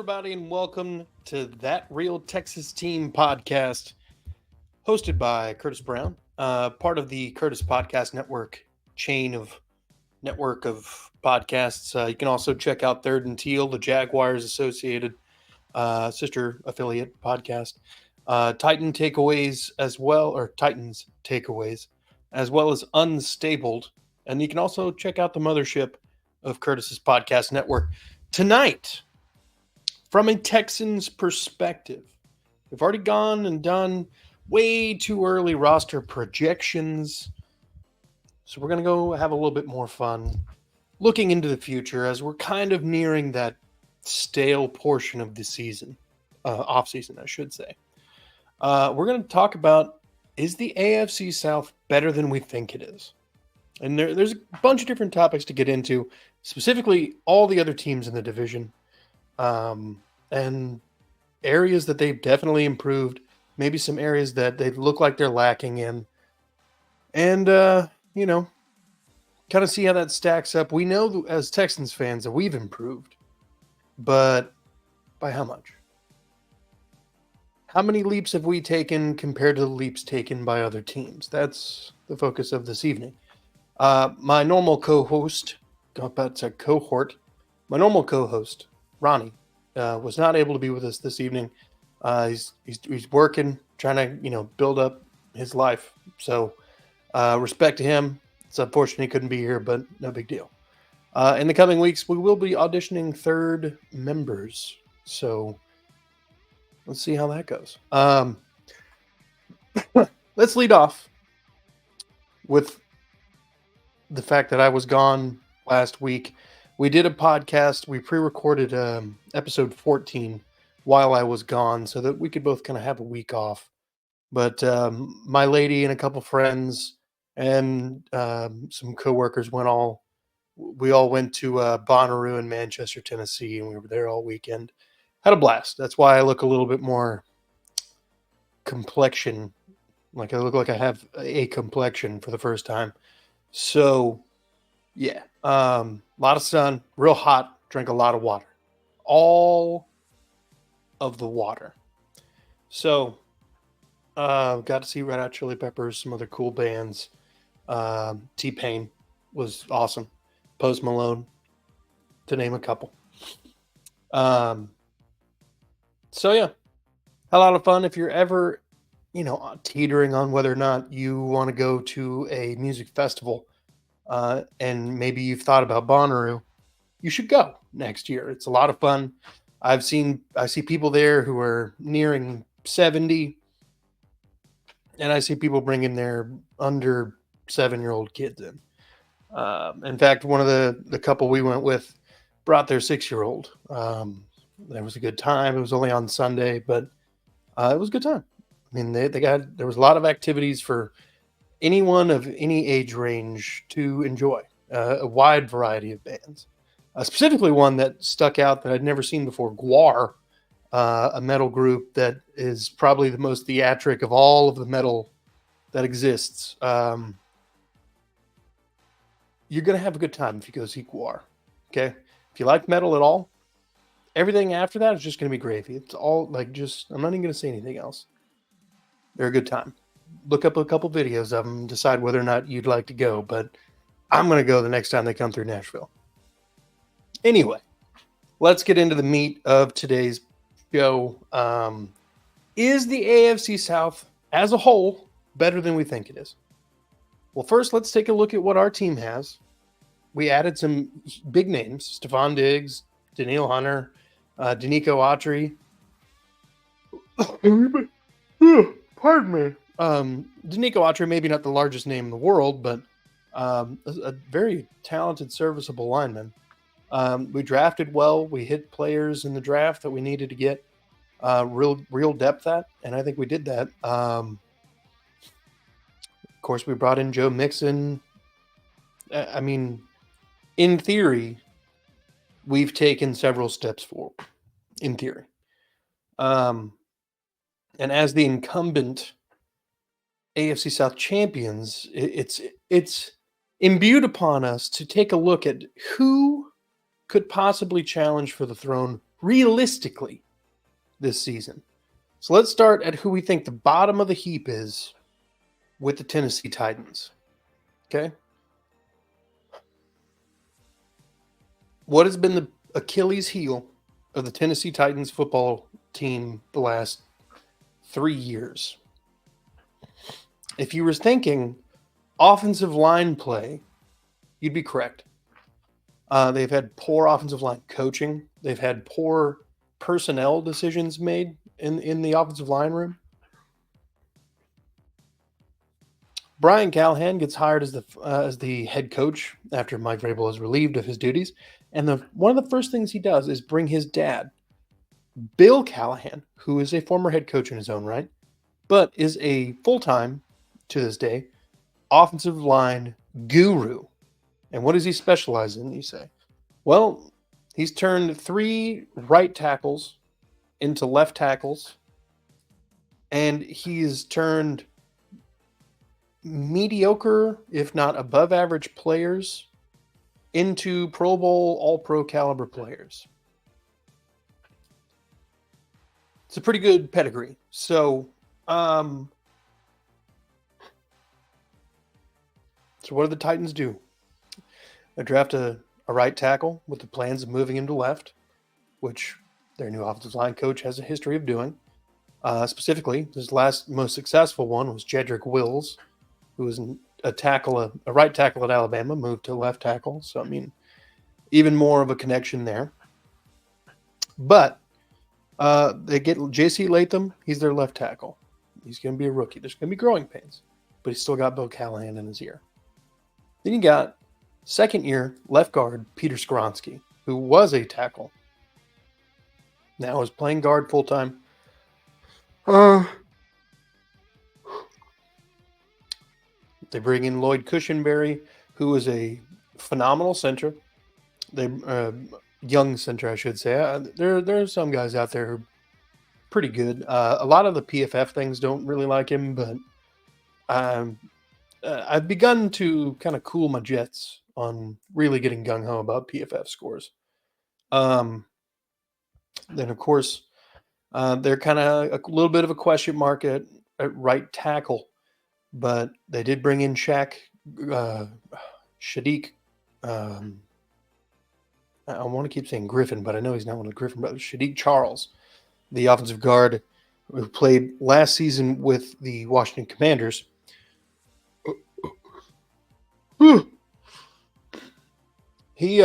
everybody, and welcome to That Real Texas Team podcast, hosted by Curtis Brown, part of the Curtis Podcast Network network of podcasts. You can also check out Third and Teal, the Jaguars associated sister affiliate podcast, Titans Takeaways, as well as Unstabled. And you can also check out the mothership of Curtis's podcast network. Tonight, from a Texans perspective, we've already gone and done way too early roster projections. So we're going to go have a little bit more fun looking into the future as we're kind of nearing that stale portion of the season, off season, I should say. We're going to talk about, is the AFC South better than we think it is? And there's a bunch of different topics to get into, specifically all the other teams in the division, and areas that they've definitely improved, maybe some areas that they look like they're lacking in, and, kind of see how that stacks up. We know as Texans fans that we've improved, but by how much? How many leaps have we taken compared to the leaps taken by other teams? That's the focus of this evening. My normal co-host, my normal co-host, Ronnie, was not able to be with us this evening. He's working, trying to, build up his life. So respect to him. It's unfortunate he couldn't be here, but no big deal. In the coming weeks, we will be auditioning third members. So let's see how that goes. Let's lead off with the fact that I was gone last week. We did a podcast. We pre-recorded episode 14 while I was gone so that we could both kind of have a week off. But my lady and a couple friends and some coworkers we all went to Bonnaroo in Manchester, Tennessee, and we were there all weekend. Had a blast. That's why I look a little bit more complexion, like I look like I have a complexion for the first time. So, yeah, a lot of sun, real hot, drank a lot of water. All of the water. So, got to see Red Hot Chili Peppers, some other cool bands. T-Pain was awesome. Post Malone, to name a couple. So, yeah, a lot of fun. If you're ever teetering on whether or not you want to go to a music festival, and maybe you've thought about Bonnaroo, you should go next year. It's a lot of fun. I see people there who are nearing 70, and I see people bringing their under 7-year-old kids in. In fact, one of the couple we went with brought their 6-year-old. There was a good time. It was only on Sunday, but it was a good time. I mean, there was a lot of activities for anyone of any age range to enjoy, a wide variety of bands. Specifically one that stuck out that I'd never seen before, Gwar, a metal group that is probably the most theatric of all of the metal that exists. You're going to have a good time if you go see Gwar, okay? If you like metal at all, everything after that is just going to be gravy. It's all I'm not even going to say anything else. They're a good time. Look up a couple videos of them, decide whether or not you'd like to go, but I'm going to go the next time they come through Nashville. Anyway, let's get into the meat of today's show. Is the AFC South as a whole better than we think it is? Well, first, let's take a look at what our team has. We added some big names: Stephon Diggs, Daniil Hunter, Danico Autry. Pardon me. Danico Autry, maybe not the largest name in the world, but a very talented, serviceable lineman. We drafted well. We hit players in the draft that we needed to get real depth at, and I think we did that. Of course, we brought in Joe Mixon. I mean, in theory, we've taken several steps forward. In theory. And as the incumbent AFC South champions, it's imbued upon us to take a look at who could possibly challenge for the throne realistically this season. So let's start at who we think the bottom of the heap is with the Tennessee Titans. Okay. What has been the Achilles heel of the Tennessee Titans football team the last 3 years? If you were thinking offensive line play, you'd be correct. They've had poor offensive line coaching. They've had poor personnel decisions made in the offensive line room. Brian Callahan gets hired as the head coach after Mike Vrabel is relieved of his duties, and one of the first things he does is bring his dad, Bill Callahan, who is a former head coach in his own right, but is a full-time, to this day, offensive line guru. And what does he specialize in, you say? Well, he's turned 3 right tackles into left tackles, and he's turned mediocre, if not above average players into Pro Bowl, all-pro caliber players. It's a pretty good pedigree. So what do the Titans do? They draft a right tackle with the plans of moving him to left, which their new offensive line coach has a history of doing. Specifically, his last most successful one was Jedrick Wills, who was a right tackle at Alabama, moved to left tackle. So, I mean, even more of a connection there. But they get J.C. Latham. He's their left tackle. He's going to be a rookie. There's going to be growing pains, but he's still got Bill Callahan in his ear. Then you got second-year left guard Peter Skoronski, who was a tackle. Now is playing guard full-time. They bring in Lloyd Cushenberry, who is a phenomenal center. Young center, I should say. There are some guys out there who are pretty good. A lot of the PFF things don't really like him, but I've begun to kind of cool my jets on really getting gung-ho about PFF scores. Then, of course, they're kind of a little bit of a question mark at right tackle. But they did bring in Shaq, Shadiq. I want to keep saying Griffin, but I know he's not one of the Griffin brothers. Shadiq Charles, the offensive guard who played last season with the Washington Commanders. He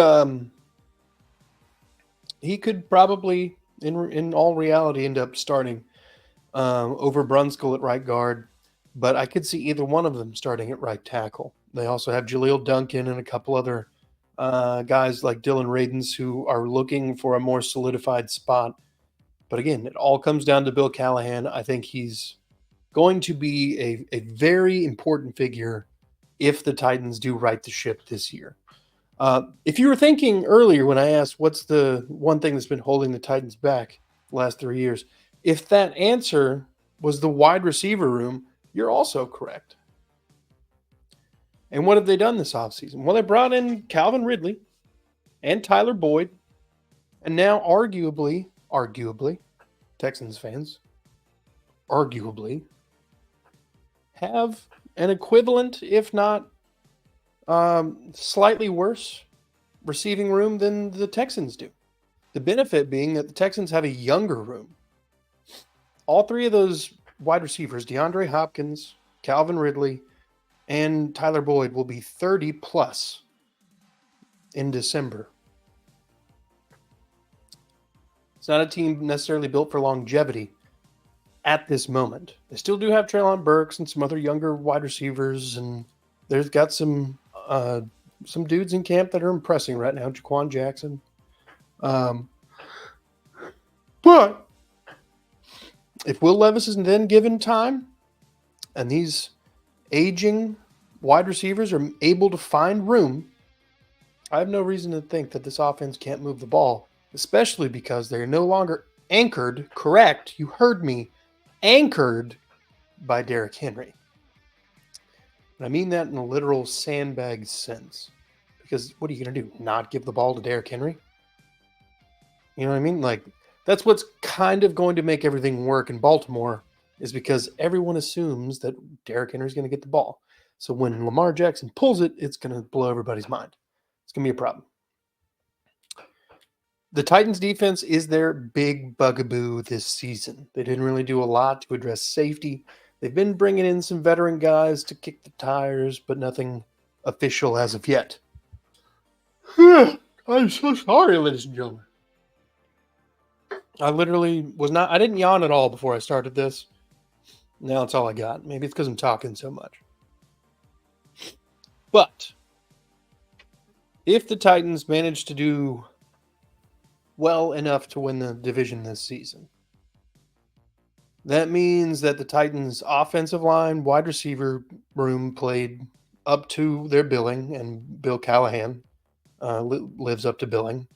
could probably, in all reality, end up starting over Brunskill at right guard. But I could see either one of them starting at right tackle. They also have Jaleel Duncan and a couple other guys like Dylan Radins who are looking for a more solidified spot. But again, it all comes down to Bill Callahan. I think he's going to be a very important figure if the Titans do right the ship this year. If you were thinking earlier when I asked what's the one thing that's been holding the Titans back the last 3 years, if that answer was the wide receiver room, you're also correct. And what have they done this offseason? Well, they brought in Calvin Ridley and Tyler Boyd, and now arguably, Texans fans, arguably, have an equivalent, if not slightly worse, receiving room than the Texans do. The benefit being that the Texans have a younger room. All 3 of those wide receivers, DeAndre Hopkins, Calvin Ridley, and Tyler Boyd, will be 30 plus in December. It's not a team necessarily built for longevity at this moment. They still do have Treylon Burks and some other younger wide receivers, and there's got some dudes in camp that are impressing right now, Jaquan Jackson. But if Will Levis is then given time and these aging wide receivers are able to find room, I have no reason to think that this offense can't move the ball, especially because they're no longer anchored, correct, you heard me, anchored by Derrick Henry. And I mean that in a literal sandbag sense. Because what are you going to do? Not give the ball to Derrick Henry? You know what I mean? Like, that's what's kind of going to make everything work in Baltimore, is because everyone assumes that Derrick Henry's going to get the ball. So when Lamar Jackson pulls it, it's going to blow everybody's mind. It's going to be a problem. The Titans defense is their big bugaboo this season. They didn't really do a lot to address safety. They've been bringing in some veteran guys to kick the tires, but nothing official as of yet. I'm so sorry, ladies and gentlemen. I literally was not, I didn't yawn at all before I started this. Now it's all I got. Maybe it's because I'm talking so much. But if the Titans manage to do well enough to win the division this season, that means that the Titans' offensive line, wide receiver room played up to their billing, and Bill Callahan lives up to billing.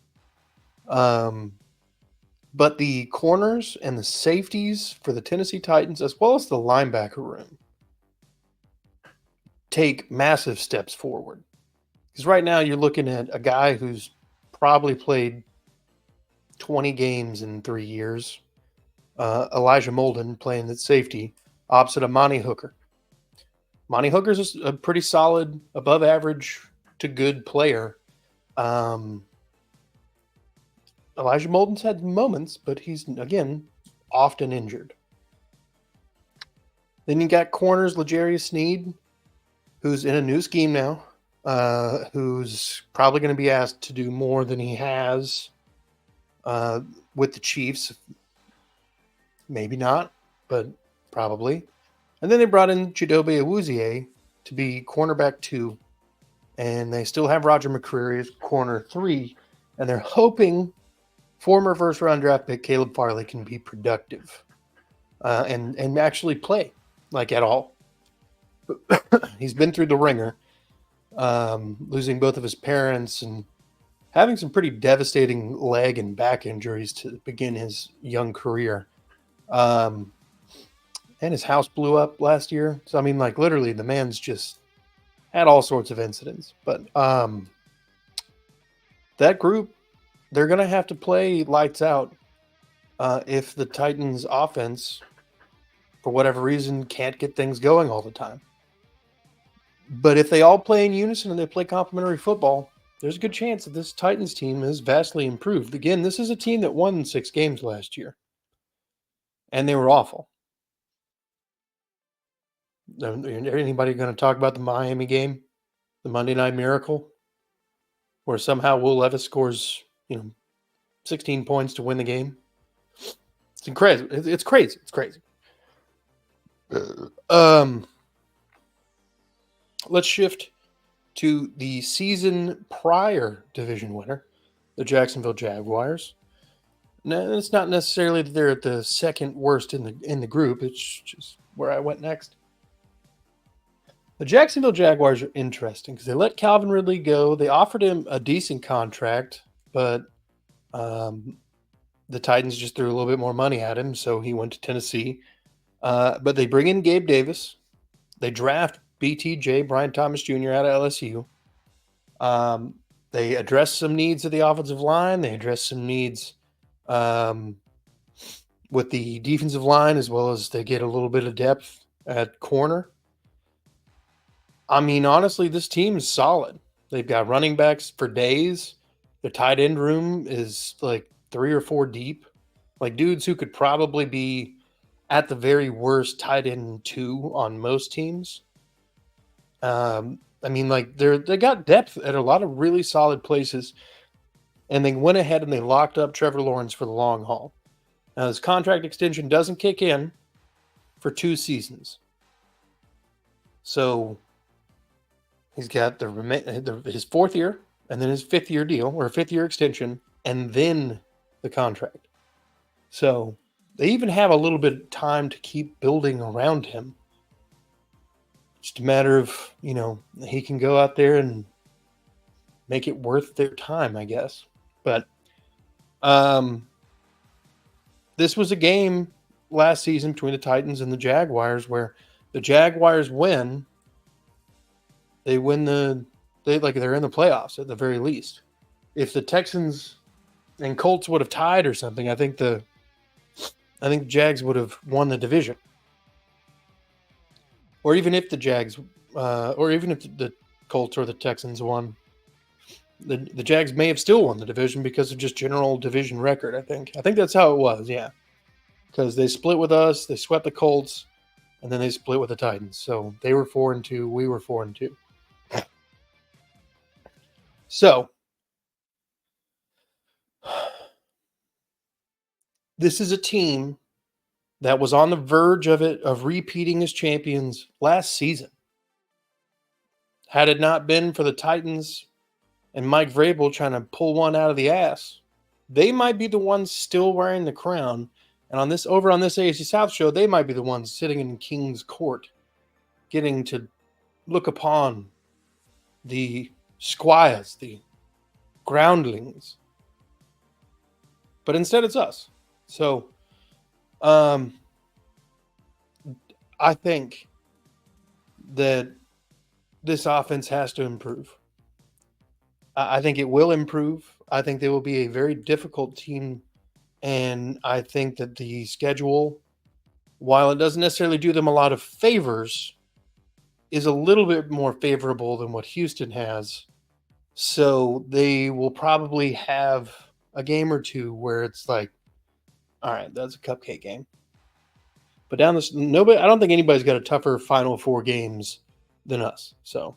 But the corners and the safeties for the Tennessee Titans, as well as the linebacker room, take massive steps forward. Because right now you're looking at a guy who's probably played 20 games in 3 years. Elijah Molden playing at safety opposite of Monty Hooker. Monty Hooker's a pretty solid, above average to good player. Elijah Molden's had moments, but he's, again, often injured. Then you got corners, L'Jarius Sneed, who's in a new scheme now, who's probably going to be asked to do more than he has with the Chiefs. Maybe not, but probably. And then they brought in Chidobe Awuzie to be cornerback 2, and they still have Roger McCreary as corner 3, and they're hoping former first-round draft pick Caleb Farley can be productive and actually play, like, at all. He's been through the ringer, losing both of his parents and having some pretty devastating leg and back injuries to begin his young career. And his house blew up last year. So, I mean, like, literally, the man's just had all sorts of incidents. But that group, they're going to have to play lights out if the Titans' offense, for whatever reason, can't get things going all the time. But if they all play in unison and they play complementary football, there's a good chance that this Titans team is vastly improved. Again, this is a team that won 6 games last year, and they were awful. Anybody going to talk about the Miami game, the Monday Night Miracle, where somehow Will Levis scores, 16 points to win the game? It's crazy. It's crazy. It's crazy. Let's shift to the season prior division winner, the Jacksonville Jaguars. Now, it's not necessarily that they're at the second worst in the group. It's just where I went next. The Jacksonville Jaguars are interesting because they let Calvin Ridley go. They offered him a decent contract, but the Titans just threw a little bit more money at him, so he went to Tennessee. But they bring in Gabe Davis. They draft BTJ, Brian Thomas Jr. out of LSU. They address some needs of the offensive line. They address some needs with the defensive line, as well as they get a little bit of depth at corner. I mean, honestly, this team is solid. They've got running backs for days. The tight end room is like 3 or 4 deep. Like, dudes who could probably be at the very worst tight end 2 on most teams. I mean, like, they got depth at a lot of really solid places, and they went ahead and they locked up Trevor Lawrence for the long haul. Now, his contract extension doesn't kick in for 2 seasons. So he's got his 4th year, and then his 5th year deal, or a 5th year extension, and then the contract. So they even have a little bit of time to keep building around him. Just a matter of, he can go out there and make it worth their time, I guess. But this was a game last season between the Titans and the Jaguars where the Jaguars win. They win they're in the playoffs at the very least. If the Texans and Colts would have tied or something, I think the Jags would have won the division. Or even if the Jags, or even if the Colts or the Texans won, the Jags may have still won the division because of just general division record. I think that's how it was. Yeah, because they split with us, they swept the Colts, and then they split with the Titans. So they were 4-2, we were 4-2. So this is a team that was on the verge of repeating as champions last season. Had it not been for the Titans and Mike Vrabel trying to pull one out of the ass, they might be the ones still wearing the crown. And on this AFC South show, they might be the ones sitting in King's Court, getting to look upon the squires, the groundlings. But instead, it's us. So, I think that this offense has to improve. I think it will improve. I think they will be a very difficult team. And I think that the schedule, while it doesn't necessarily do them a lot of favors, is a little bit more favorable than what Houston has. So they will probably have a game or two where it's like, all right, that's a cupcake game. But down this, nobody, I don't think anybody's got a tougher final 4 games than us. So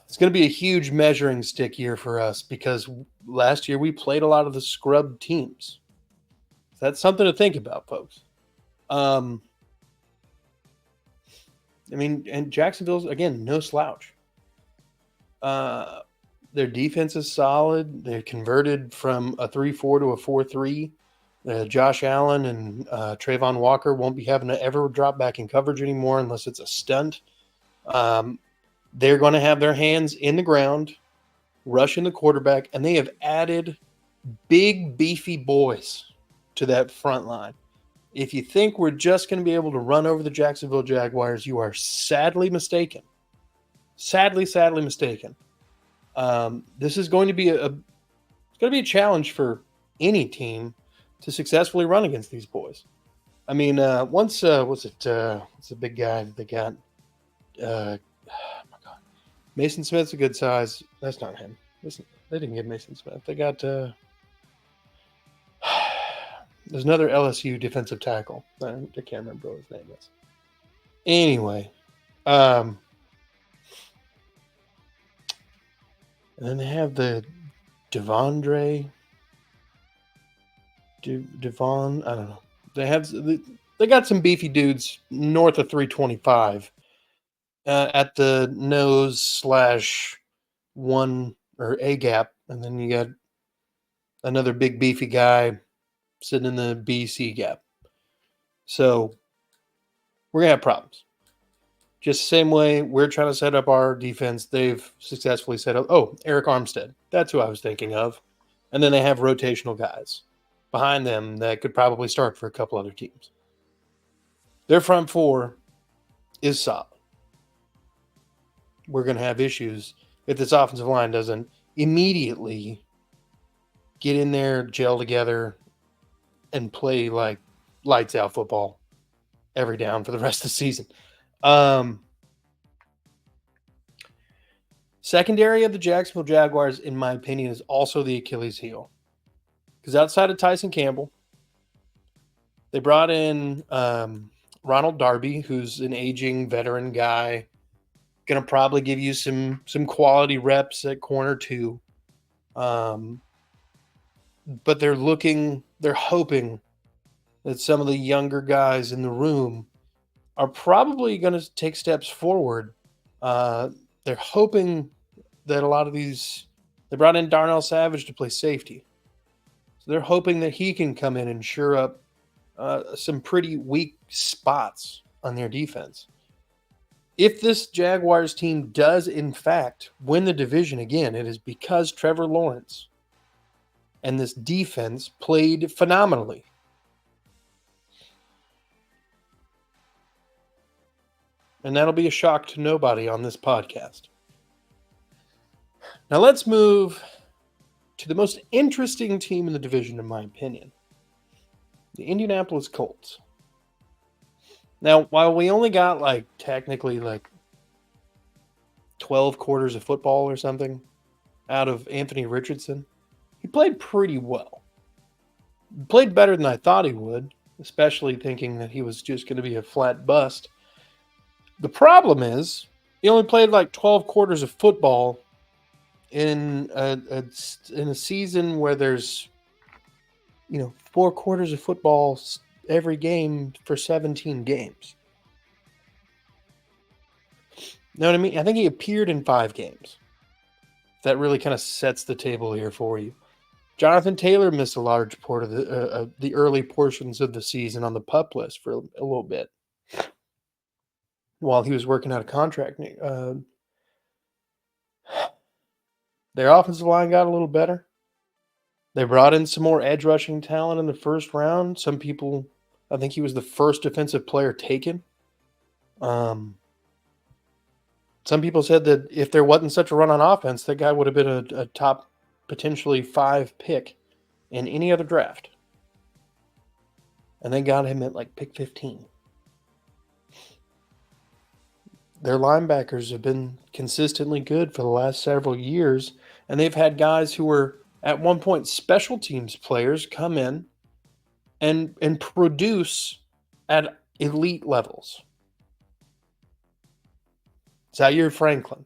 it's going to be a huge measuring stick year for us because last year we played a lot of the scrub teams. So that's something to think about, folks. I mean, and Jacksonville's, again, no slouch. Their defense is solid. They converted from a 3-4 to a 4-3. Josh Allen and Trayvon Walker won't be having to ever drop back in coverage anymore unless it's a stunt. They're going to have their hands in the ground, rushing the quarterback, and they have added big, beefy boys to that front line. If you think we're just going to be able to run over the Jacksonville Jaguars, you are sadly mistaken. Sadly mistaken. This is going to be a challenge for any team to successfully run against these boys. I mean, what's the big guy that they got? Oh my God, Mason Smith's a good size. That's not him. Listen, they didn't get Mason Smith. They got there's another LSU defensive tackle. I can't remember what his name is. Anyway, and then they have the Devon, I don't know. They got some beefy dudes north of 325 at the nose /1 or A gap, and then you got another big beefy guy sitting in the BC gap. So we're gonna have problems. Just the same way we're trying to set up our defense, they've successfully set up. Oh, Eric Armstead. That's who I was thinking of. And then they have rotational guys behind them that could probably start for a couple other teams. Their front 4 is solid. We're going to have issues if this offensive line doesn't immediately get in there, gel together, and play like lights out football every down for the rest of the season. Secondary of the Jacksonville Jaguars, in my opinion, is also the Achilles heel. Because outside of Tyson Campbell, they brought in Ronald Darby, who's an aging veteran guy, going to probably give you some quality reps at corner 2. But they're hoping that some of the younger guys in the room are probably going to take steps forward. They're hoping that a lot of these, they brought in Darnell Savage to play safety. So they're hoping that he can come in and shore up some pretty weak spots on their defense. If this Jaguars team does, in fact, win the division again, it is because Trevor Lawrence and this defense played phenomenally. And that'll be a shock to nobody on this podcast. Now let's move to the most interesting team in the division, in my opinion, the Indianapolis Colts. Now, while we only got technically 12 quarters of football or something out of Anthony Richardson, he played pretty well. Played better than I thought he would, especially thinking that he was just going to be a flat bust. The problem is he only played 12 quarters of football in a season where there's 4 quarters of football every game for 17 games. Know what I mean? I think he appeared in 5 games. That really kind of sets the table here for you. Jonathan Taylor missed a large part of the early portions of the season on the PUP list for a little bit while he was working out a contract. Their offensive line got a little better. They brought in some more edge rushing talent in the first round. Some people, I think he was the first defensive player taken. Some people said that if there wasn't such a run on offense, that guy would have been a top potentially 5 pick in any other draft. And they got him at pick 15. Their linebackers have been consistently good for the last several years, and they've had guys who were at one point special teams players come in and produce at elite levels. Zaire Franklin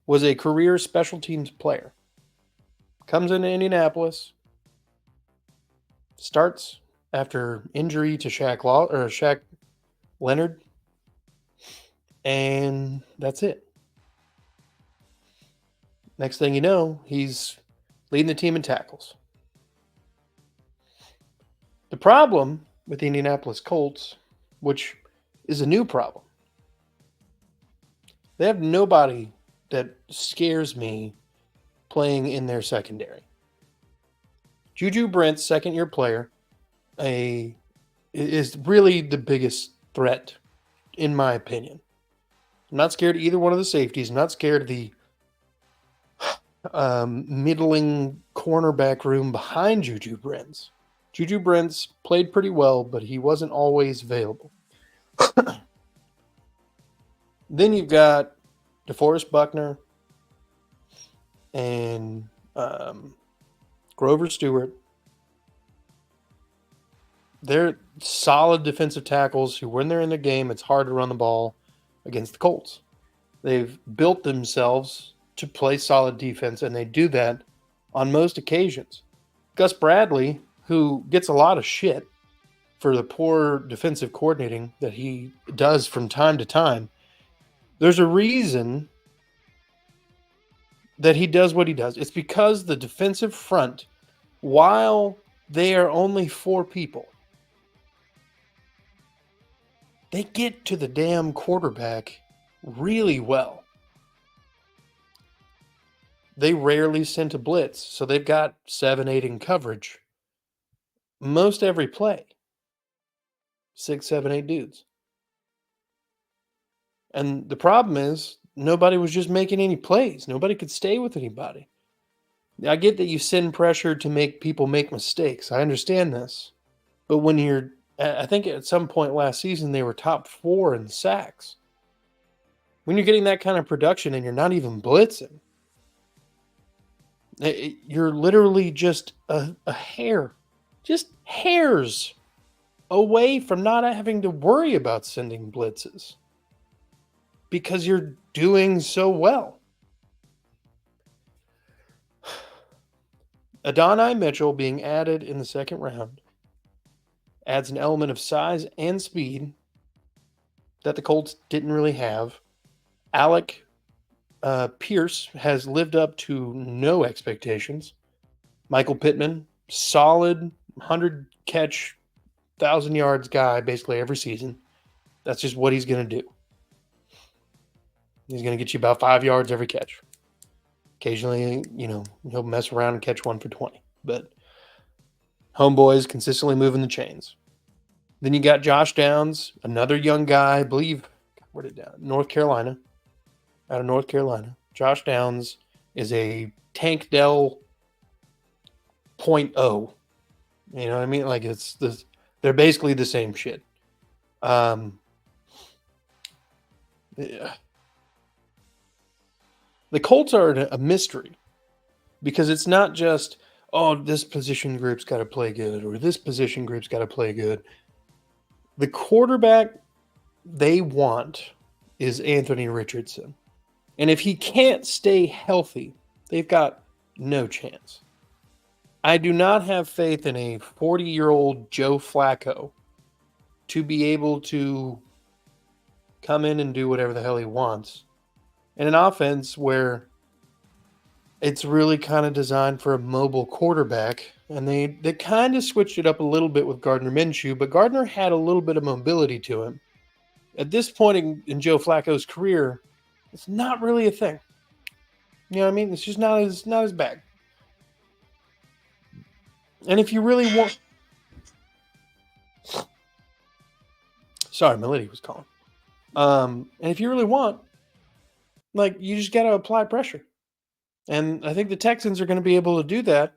was a career special teams player. Comes into Indianapolis, starts after injury to Shaq Leonard, and that's it. Next thing you know, he's leading the team in tackles. The problem with the Indianapolis Colts, which is a new problem, they have nobody that scares me playing in their secondary. Juju Brents, second-year player, is really the biggest threat, in my opinion. I'm not scared of either one of the safeties. I'm not scared of the middling cornerback room behind Juju Brents. Juju Brents played pretty well, but he wasn't always available. Then you've got DeForest Buckner and Grover Stewart. They're solid defensive tackles who, when they're in the game, it's hard to run the ball against the Colts. They've built themselves to play solid defense, and they do that on most occasions. Gus Bradley, who gets a lot of shit for the poor defensive coordinating that he does from time to time, there's a reason that he does what he does. It's because the defensive front, while they are only 4 people, they get to the damn quarterback really well. They rarely send a blitz, so they've got 7, 8 in coverage most every play. 6, 7, 8 dudes. And the problem is, nobody was just making any plays. Nobody could stay with anybody. I get that you send pressure to make people make mistakes. I understand this. But when you're, I think at some point last season, they were top 4 in sacks. When you're getting that kind of production and you're not even blitzing, you're literally just a hair, just hairs away from not having to worry about sending blitzes because you're doing so well. Adonai Mitchell being added in the second round adds an element of size and speed that the Colts didn't really have. Alec Pierce has lived up to no expectations. Michael Pittman, solid 100-catch, 1,000 yards guy basically every season. That's just what he's going to do. He's going to get you about 5 yards every catch. Occasionally, he'll mess around and catch one for 20. But homeboy's consistently moving the chains. Then you got Josh Downs, another young guy, I believe, where did North Carolina. Out of North Carolina. Josh Downs is a Tank Dell .0. You know what I mean? Like it's this. They're basically the same shit. Yeah. The Colts are a mystery because it's not just, oh, this position group's got to play good or this position group's got to play good. The quarterback they want is Anthony Richardson. And if he can't stay healthy, they've got no chance. I do not have faith in a 40-year-old Joe Flacco to be able to come in and do whatever the hell he wants in an offense where it's really kind of designed for a mobile quarterback. And they kind of switched it up a little bit with Gardner Minshew, but Gardner had a little bit of mobility to him. At this point in Joe Flacco's career, it's not really a thing. You know what I mean? It's just not his bag. And if you really want... Sorry, my lady was calling. And if you really want, like, you just got to apply pressure. And I think the Texans are going to be able to do that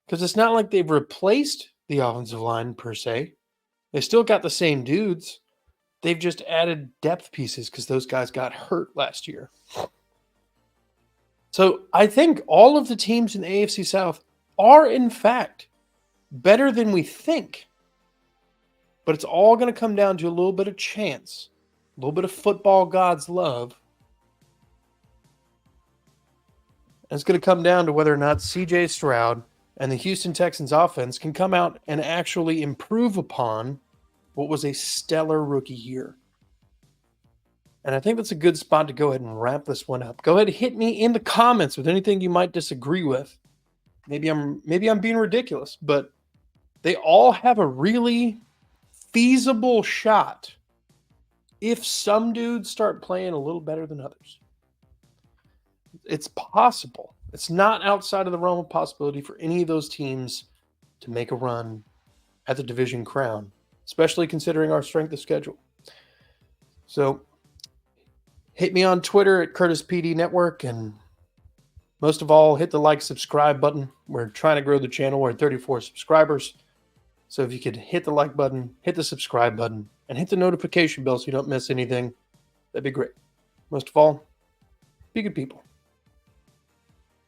because it's not like they've replaced the offensive line per se. They still got the same dudes. They've just added depth pieces because those guys got hurt last year. So I think all of the teams in the AFC South are, in fact, better than we think. But it's all going to come down to a little bit of chance, a little bit of football God's love. And it's going to come down to whether or not CJ Stroud and the Houston Texans offense can come out and actually improve upon what was a stellar rookie year. And I think that's a good spot to go ahead and wrap this one up. Go ahead and hit me in the comments with anything you might disagree with. Maybe I'm being ridiculous, but they all have a really feasible shot if some dudes start playing a little better than others. It's possible. It's not outside of the realm of possibility for any of those teams to make a run at the division crown, especially considering our strength of schedule. So hit me on Twitter at Curtis PD Network, and most of all, hit the like, subscribe button. We're trying to grow the channel. We're at 34 subscribers. So if you could hit the like button, hit the subscribe button, and hit the notification bell so you don't miss anything, that'd be great. Most of all, be good people.